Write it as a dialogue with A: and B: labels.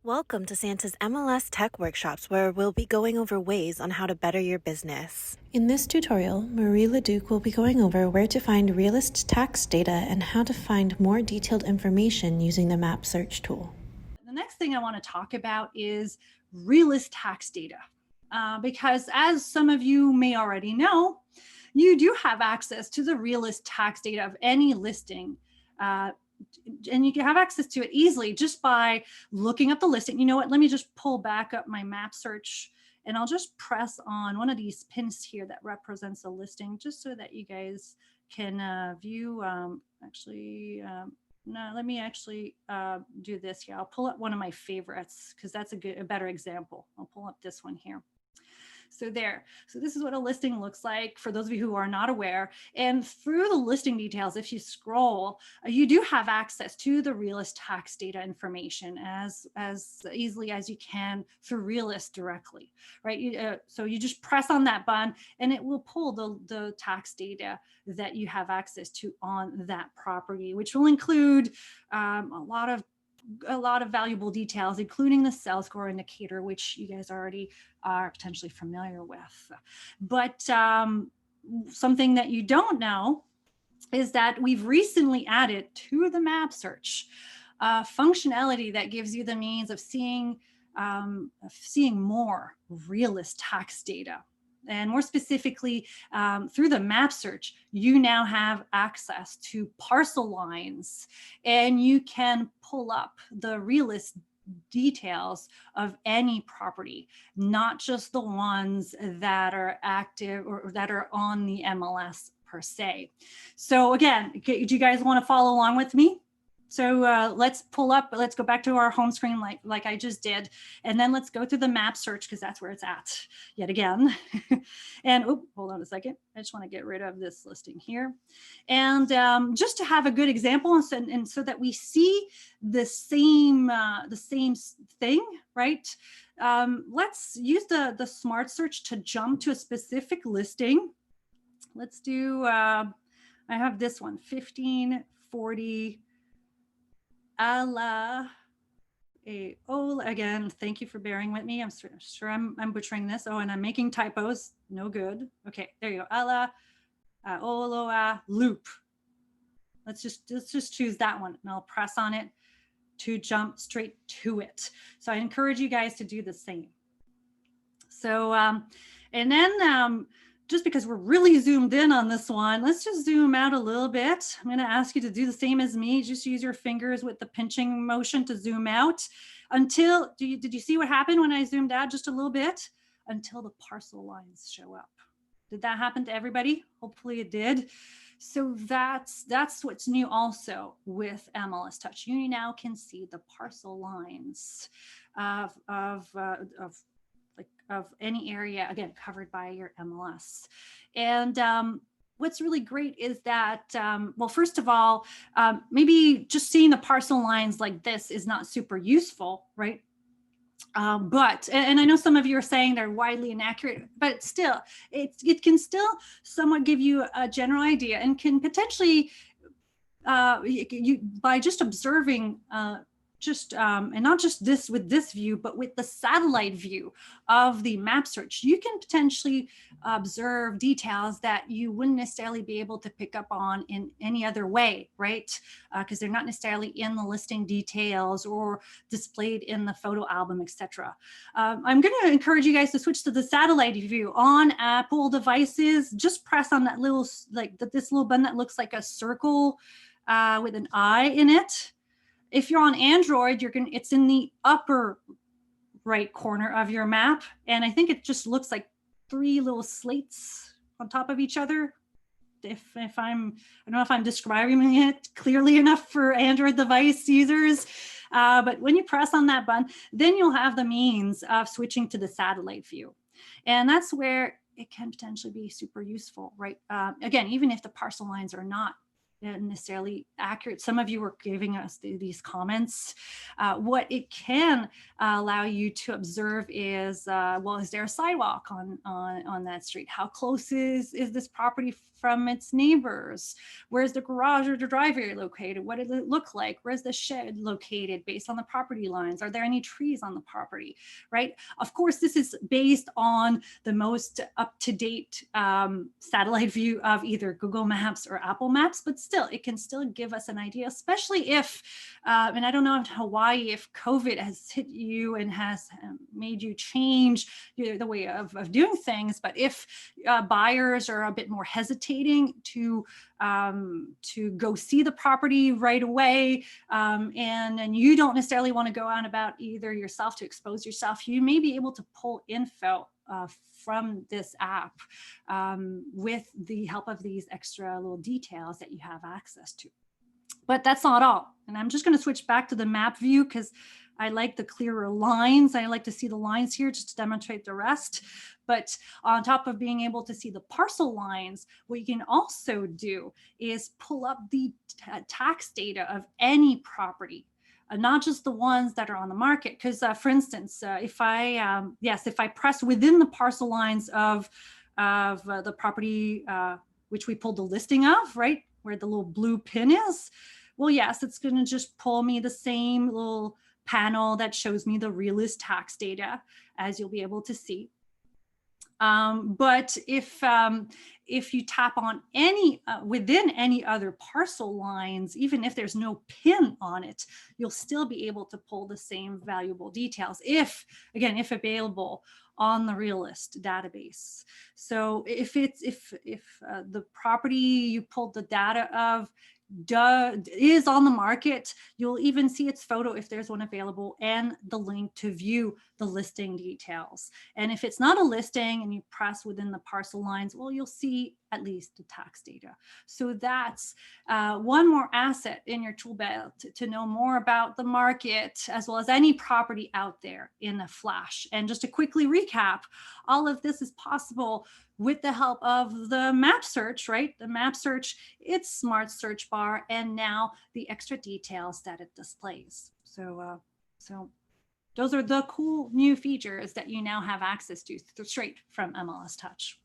A: Welcome to Santa's MLS Tech Workshops, where we'll be going over ways on how to better your business. In this tutorial, Marie Leduc will be going over where to find Realist Tax Data and how to find more detailed information using the map search tool.
B: The next thing I want to talk about is Realist Tax Data, because as some of you may already know, you do have access to the Realist Tax Data of any listing. And you can have access to it easily just by looking up the listing. You know what? Let me just pull back up my map search and I'll just press on one of these pins here that represents a listing just so that you guys can view. No, let me actually do this here. I'll pull up one of my favorites because that's a better example. I'll pull up this one here. So there. So this is what a listing looks like for those of you who are not aware. And through the listing details, if you scroll, you do have access to the Realist Tax Data information as easily as you can through Realist directly, right? So you just press on that button and it will pull the tax data that you have access to on that property, which will include a lot of valuable details, including the sales score indicator, which you guys already are potentially familiar with. But something that you don't know is that we've recently added to the map search functionality that gives you the means of seeing more realist tax data. And more specifically, through the map search, you now have access to parcel lines, and you can pull up the realist details of any property, not just the ones that are active or that are on the MLS per se. So again, do you guys want to follow along with me? So let's go back to our home screen like I just did, and then let's go through the map search because that's where it's at yet again. And hold on a second. I just want to get rid of this listing here. And just to have a good example and so that we see the same thing, right? Let's use the smart search to jump to a specific listing. Let's do, I have this one, 1540 again, thank you for bearing with me. I'm sure I'm butchering this. Oh, and I'm making typos. No good. Okay, there you go. Oloa loop. Let's just choose that one, and I'll press on it to jump straight to it. So I encourage you guys to do the same. So and then just because we're really zoomed in on this one, let's just zoom out a little bit. I'm going to ask you to do the same as me. Just use your fingers with the pinching motion to zoom out until, did you see what happened when I zoomed out just a little bit? Until the parcel lines show up. Did that happen to everybody? Hopefully it did. So that's what's new also with MLS-Touch. You now can see the parcel lines of any area, again, covered by your MLS. And what's really great is that, well, first of all, maybe just seeing the parcel lines like this is not super useful, right? But I know some of you are saying they're widely inaccurate, but still, it can still somewhat give you a general idea and can potentially, by just observing and not just this with this view, but with the satellite view of the map search, you can potentially observe details that you wouldn't necessarily be able to pick up on in any other way, right? Because they're not necessarily in the listing details or displayed in the photo album, etc. I'm going to encourage you guys to switch to the satellite view on Apple devices. Just press on that little, this little button that looks like a circle with an eye in it. If you're on Android, it's in the upper right corner of your map. And I think it just looks like 3 little slates on top of each other. I don't know if I'm describing it clearly enough for Android device users. But when you press on that button, then you'll have the means of switching to the satellite view. And that's where it can potentially be super useful, right? Again, even if the parcel lines are not necessarily accurate. Some of you were giving us these comments. What it can allow you to observe is, well, is there a sidewalk on that street? How close is this property from its neighbors? Where's the garage or the driveway located? What does it look like? Where's the shed located based on the property lines? Are there any trees on the property, right? Of course, this is based on the most up-to-date satellite view of either Google Maps or Apple Maps, but still, it can still give us an idea, especially if, and I don't know in Hawaii, if COVID has hit you and has made you change the way of doing things, but if buyers are a bit more hesitating to go see the property right away, and you don't necessarily want to go out about either yourself to expose yourself, you may be able to pull info from this app with the help of these extra little details that you have access to. But that's not all. And I'm just going to switch back to the map view because I like the clearer lines. I like to see the lines here just to demonstrate the rest. But on top of being able to see the parcel lines, what you can also do is pull up the tax data of any property, not just the ones that are on the market. Because for instance, if I press within the parcel lines of the property, which we pulled the listing of, right, where the little blue pin is, well, yes, it's going to just pull me the same little panel that shows me the Realist Tax Data, as you'll be able to see. But if you tap on any within any other parcel lines, even if there's no pin on it, you'll still be able to pull the same valuable details if available on the Realist database. So if the property you pulled the data of is on the market, you'll even see its photo if there's one available and the link to view the listing details. And if it's not a listing and you press within the parcel lines, well, you'll see at least the tax data. So that's one more asset in your tool belt to know more about the market as well as any property out there in a flash. And just to quickly recap, all of this is possible with the help of the map search, right? The map search, its smart search bar, and now the extra details that it displays. So those are the cool new features that you now have access to straight from MLS-Touch.